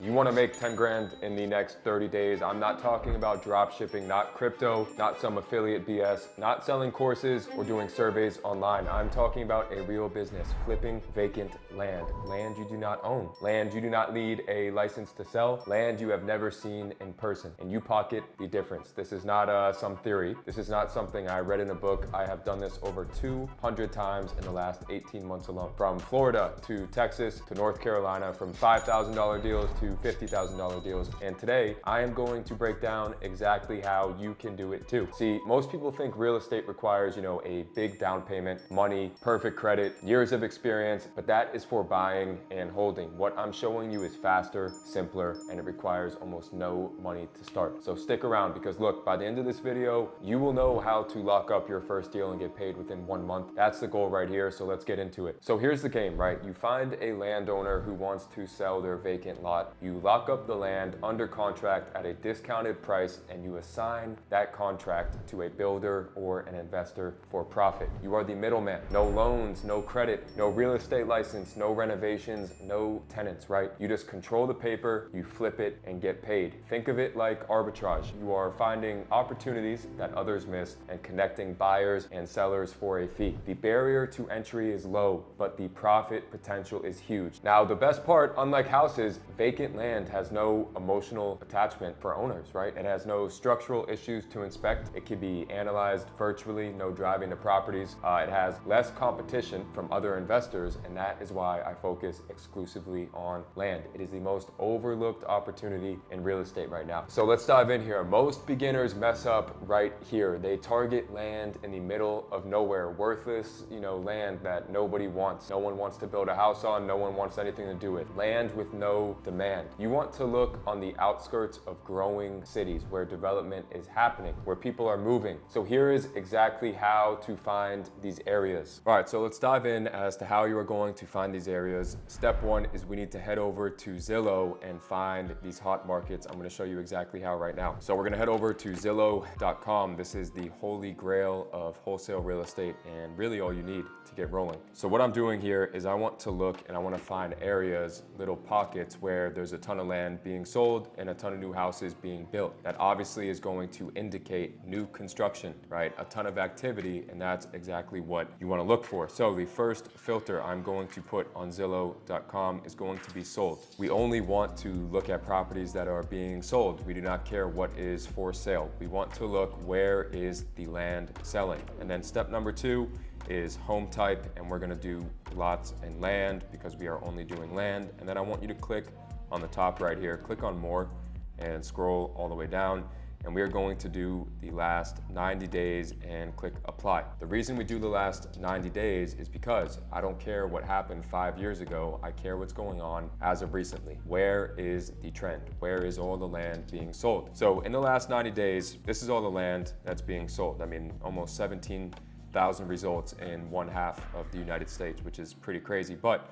You want to make 10 grand in the next 30 days. I'm not talking about drop shipping, not crypto, not some affiliate BS, not selling courses or doing surveys online. I'm talking about a real business, flipping vacant land. Land you do not own. Land you do not need a license to sell. Land you have never seen in person. And you pocket the difference. This is not some theory. This is not something I read in a book. I have done this over 200 times in the last 18 months alone. From Florida to Texas to North Carolina, from $5,000 deals to $50,000 deals. And today I am going to break down exactly how you can do it too. See, most people think real estate requires, a big down payment, money, perfect credit, years of experience, but that is for buying and holding. What I'm showing you is faster, simpler, and it requires almost no money to start. So stick around because look, by the end of this video, you will know how to lock up your first deal and get paid within 1 month. That's the goal right here. So let's get into it. So here's the game, right? You find a landowner who wants to sell their vacant lot. You lock up the land under contract at a discounted price and you assign that contract to a builder or an investor for profit. You are the middleman. No loans, no credit, no real estate license, no renovations, no tenants, right? You just control the paper, you flip it and get paid. Think of it like arbitrage. You are finding opportunities that others miss and connecting buyers and sellers for a fee. The barrier to entry is low, but the profit potential is huge. Now, the best part, unlike houses, vacant land has no emotional attachment for owners, right? It has no structural issues to inspect. It can be analyzed virtually, no driving to properties. It has less competition from other investors, and that is why I focus exclusively on land. It is the most overlooked opportunity in real estate right now. So let's dive in here. Most beginners mess up right here. They target land in the middle of nowhere, worthless, land that nobody wants. No one wants to build a house on, no one wants anything to do with. Land with no demand. You want to look on the outskirts of growing cities where development is happening, where people are moving. So here is exactly how to find these areas. All right, so let's dive in as to how you are going to find these areas. Step one is we need to head over to Zillow and find these hot markets. I'm gonna show you exactly how right now. So we're gonna head over to Zillow.com. This is the holy grail of wholesale real estate and really all you need to get rolling. So what I'm doing here is I want to look and I want to find areas, little pockets where there's a ton of land being sold and a ton of new houses being built. That obviously is going to indicate new construction, right? A ton of activity, and that's exactly what you want to look for. So the first filter I'm going to put on Zillow.com is going to be sold. We only want to look at properties that are being sold. We do not care what is for sale. We want to look where is the land selling. And then step number two is home type, and we're gonna do lots and land because we are only doing land. And then I want you to click on the top right here, click on more and scroll all the way down. And we are going to do the last 90 days and click apply. The reason we do the last 90 days is because I don't care what happened 5 years ago. I care what's going on as of recently. Where is the trend? Where is all the land being sold? So in the last 90 days, this is all the land that's being sold. I mean, almost 17,000 results in 1/2 of the United States, which is pretty crazy. But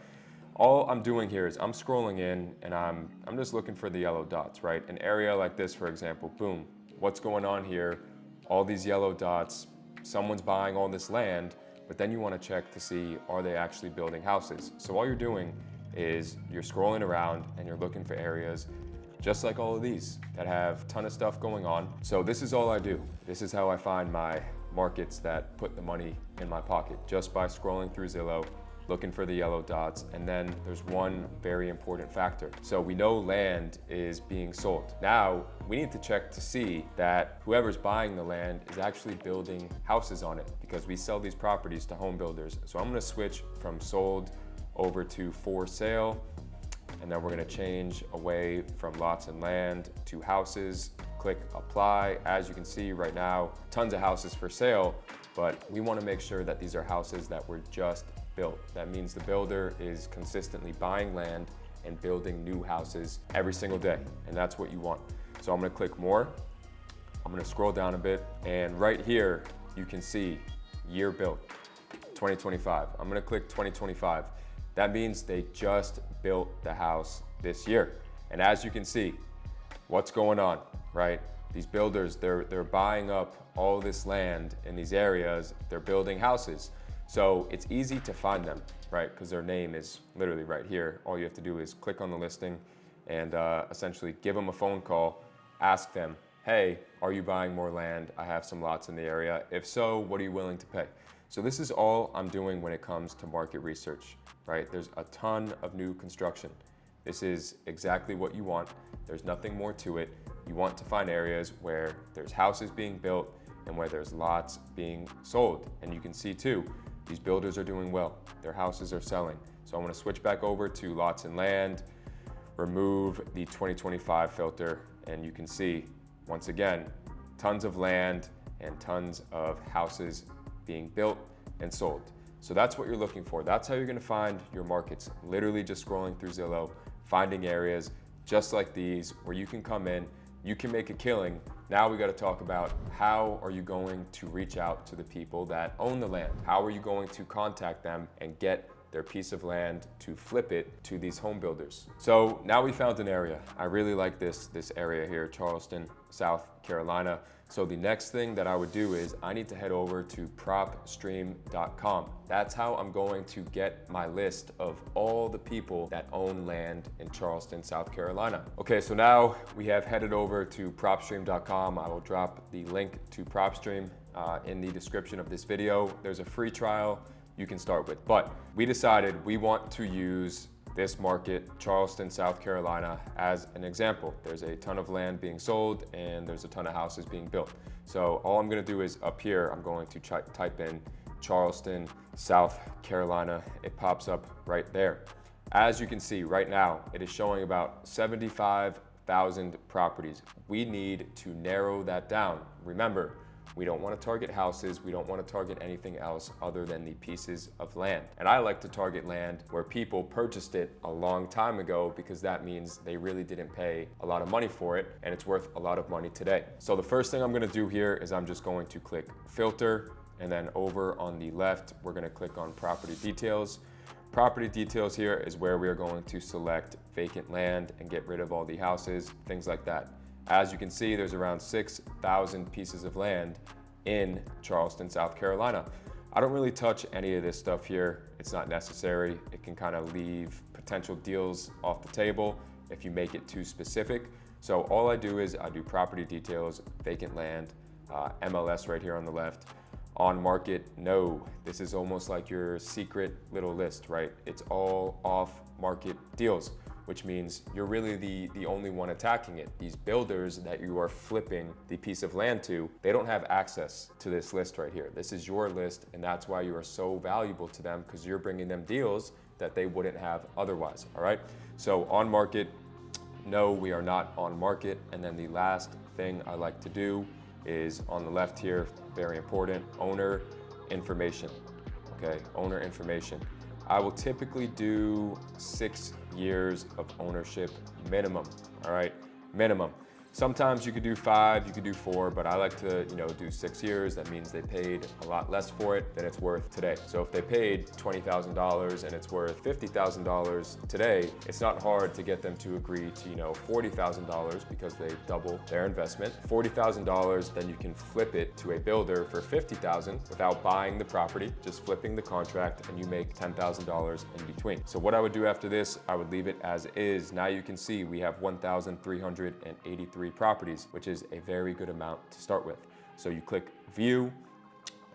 all I'm doing here is I'm scrolling in and I'm just looking for the yellow dots, right? An area like this, for example, boom, what's going on here? All these yellow dots, someone's buying all this land, but then you want to check to see, are they actually building houses? So all you're doing is you're scrolling around and you're looking for areas just like all of these that have a ton of stuff going on. So this is all I do. This is how I find my markets that put the money in my pocket, just by scrolling through Zillow, looking for the yellow dots. And then there's one very important factor. So we know land is being sold. Now we need to check to see that whoever's buying the land is actually building houses on it, because we sell these properties to home builders. So I'm gonna switch from sold over to for sale. And then we're gonna change away from lots and land to houses. Click apply. As you can see right now, tons of houses for sale, but we wanna make sure that these are houses that were just built. That means the builder is consistently buying land and building new houses every single day, and that's what you want. So I'm gonna click more. I'm gonna scroll down a bit, and right here you can see year built, 2025. I'm gonna click 2025. That means they just built the house this year. And as you can see, what's going on, right? These builders, they're buying up all this land in these areas, they're building houses. So it's easy to find them, right? Because their name is literally right here. All you have to do is click on the listing and essentially give them a phone call, ask them, hey, are you buying more land? I have some lots in the area. If so, what are you willing to pay? So this is all I'm doing when it comes to market research, right? There's a ton of new construction. This is exactly what you want. There's nothing more to it. You want to find areas where there's houses being built and where there's lots being sold. And you can see too, these builders are doing well. Their houses are selling. So I'm gonna switch back over to lots and land, remove the 2025 filter, and you can see, once again, tons of land and tons of houses being built and sold. So that's what you're looking for. That's how you're gonna find your markets. Literally just scrolling through Zillow, finding areas just like these where you can come in, you can make a killing. Now we gotta talk about how are you going to reach out to the people that own the land? How are you going to contact them and get their piece of land to flip it to these home builders? So now we found an area. I really like this area here, Charleston, South Carolina. So the next thing that I would do is I need to head over to propstream.com. That's how I'm going to get my list of all the people that own land in Charleston, South Carolina. Okay, so now we have headed over to propstream.com. I will drop the link to PropStream in the description of this video. There's a free trial you can start with, but we decided we want to use this market, Charleston, South Carolina, as an example. There's a ton of land being sold and there's a ton of houses being built. So all I'm gonna do is up here, I'm going to type in Charleston, South Carolina. It pops up right there. As you can see right now, it is showing about 75,000 properties. We need to narrow that down. Remember, we don't want to target houses. We don't want to target anything else other than the pieces of land. And I like to target land where people purchased it a long time ago, because that means they really didn't pay a lot of money for it and it's worth a lot of money today. So the first thing I'm going to do here is I'm just going to click filter, and then over on the left, we're going to click on property details. Property details here is where we are going to select vacant land and get rid of all the houses, things like that. As you can see, there's around 6,000 pieces of land in Charleston, South Carolina. I don't really touch any of this stuff here. It's not necessary. It can kind of leave potential deals off the table if you make it too specific. So all I do is I do property details, vacant land, MLS right here on the left. On market, no. This is almost like your secret little list, right? It's all off market deals, which means you're really the only one attacking it. These builders that you are flipping the piece of land to, they don't have access to this list right here. This is your list, and that's why you are so valuable to them, because you're bringing them deals that they wouldn't have otherwise, all right? So on market, no, we are not on market. And then the last thing I like to do is on the left here, very important, owner information, okay? Owner information. I will typically do 6 years of ownership minimum, all right? Minimum. Sometimes you could do 5, you could do 4, but I like to, do 6 years. That means they paid a lot less for it than it's worth today. So if they paid $20,000 and it's worth $50,000 today, it's not hard to get them to agree to, $40,000 because they double their investment. $40,000, then you can flip it to a builder for $50,000 without buying the property, just flipping the contract, and you make $10,000 in between. So what I would do after this, I would leave it as is. Now you can see we have 1,383 properties, which is a very good amount to start with. So you click view,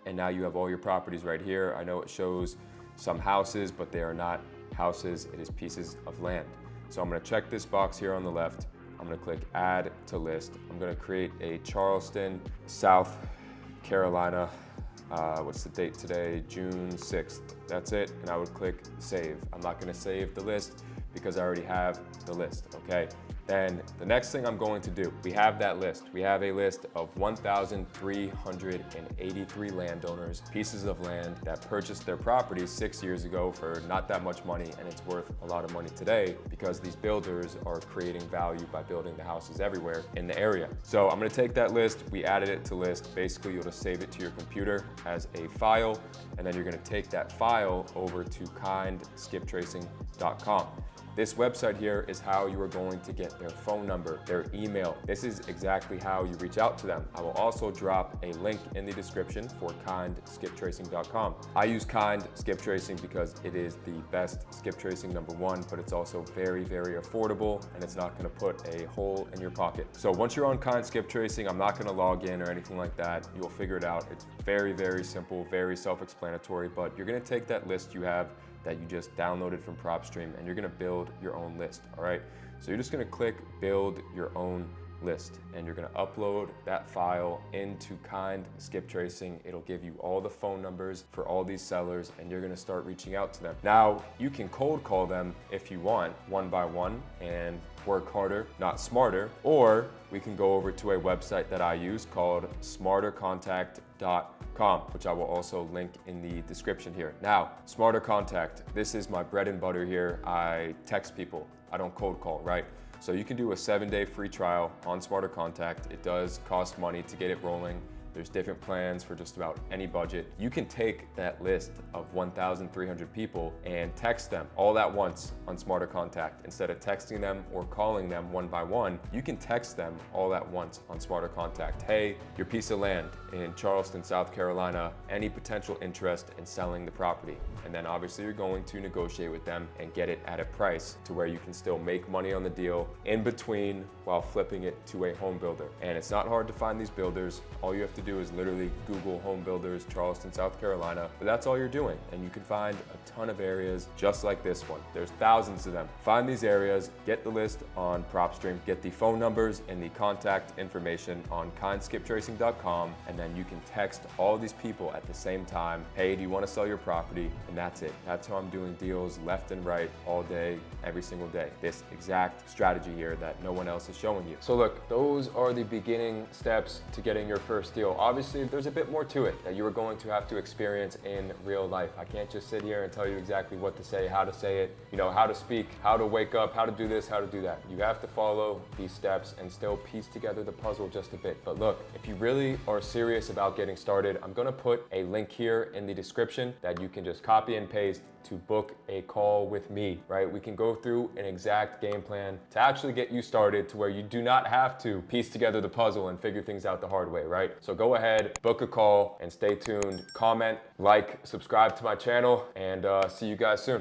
and now you have all your properties right here. I know it shows some houses, but they are not houses, it is pieces of land. So I'm gonna check this box here on the left. I'm gonna click add to list. I'm gonna create a Charleston, South Carolina, what's the date today? June 6th. That's it, and I would click save. I'm not gonna save the list because I already have the list, okay? Then the next thing I'm going to do, we have that list. We have a list of 1,383 landowners, pieces of land that purchased their properties 6 years ago for not that much money, and it's worth a lot of money today because these builders are creating value by building the houses everywhere in the area. So I'm gonna take that list, we added it to list. Basically, you'll just save it to your computer as a file, and then you're gonna take that file over to kindskiptracing.com. This website here is how you are going to get their phone number, their email. This is exactly how you reach out to them. I will also drop a link in the description for kindskiptracing.com. I use Kind Skip Tracing because it is the best skip tracing, number one, but it's also very, very affordable, and it's not gonna put a hole in your pocket. So once you're on Kind Skip Tracing, I'm not gonna log in or anything like that. You'll figure it out. It's very, very simple, very self-explanatory, but you're gonna take that list you have that you just downloaded from PropStream, and you're gonna build your own list, all right? So you're just gonna click build your own list, and you're gonna upload that file into Kind Skip Tracing. It'll give you all the phone numbers for all these sellers, and you're gonna start reaching out to them. Now, you can cold call them if you want, one by one, and work harder, not smarter, or we can go over to a website that I use called smartercontact.com, which I will also link in the description here. Now, Smarter Contact, this is my bread and butter here. I text people, I don't cold call, right? So you can do a 7-day free trial on Smarter Contact. It does cost money to get it rolling. There's different plans for just about any budget. You can take that list of 1,300 people and text them all at once on Smarter Contact. Instead of texting them or calling them one by one, you can text them all at once on Smarter Contact. Hey, your piece of land in Charleston, South Carolina, any potential interest in selling the property? And then obviously you're going to negotiate with them and get it at a price to where you can still make money on the deal in between while flipping it to a home builder. And it's not hard to find these builders. All you have to do is literally Google home builders, Charleston, South Carolina, but that's all you're doing. And you can find a ton of areas just like this one. There's thousands of them. Find these areas, get the list on PropStream, get the phone numbers and the contact information on kindskiptracing.com, and then you can text all these people at the same time. Hey, do you want to sell your property? And that's it. That's how I'm doing deals left and right all day, every single day. This exact strategy here that no one else is showing you. So look, those are the beginning steps to getting your first deal. Obviously, there's a bit more to it that you are going to have to experience in real life. I can't just sit here and tell you exactly what to say, how to say it, how to speak, how to wake up, how to do this, how to do that. You have to follow these steps and still piece together the puzzle just a bit. But look, if you really are serious about getting started, I'm gonna put a link here in the description that you can just copy and paste to book a call with me, right? We can go through an exact game plan to actually get you started to where you do not have to piece together the puzzle and figure things out the hard way, right? So go ahead, book a call, and stay tuned. Comment, like, subscribe to my channel, and see you guys soon.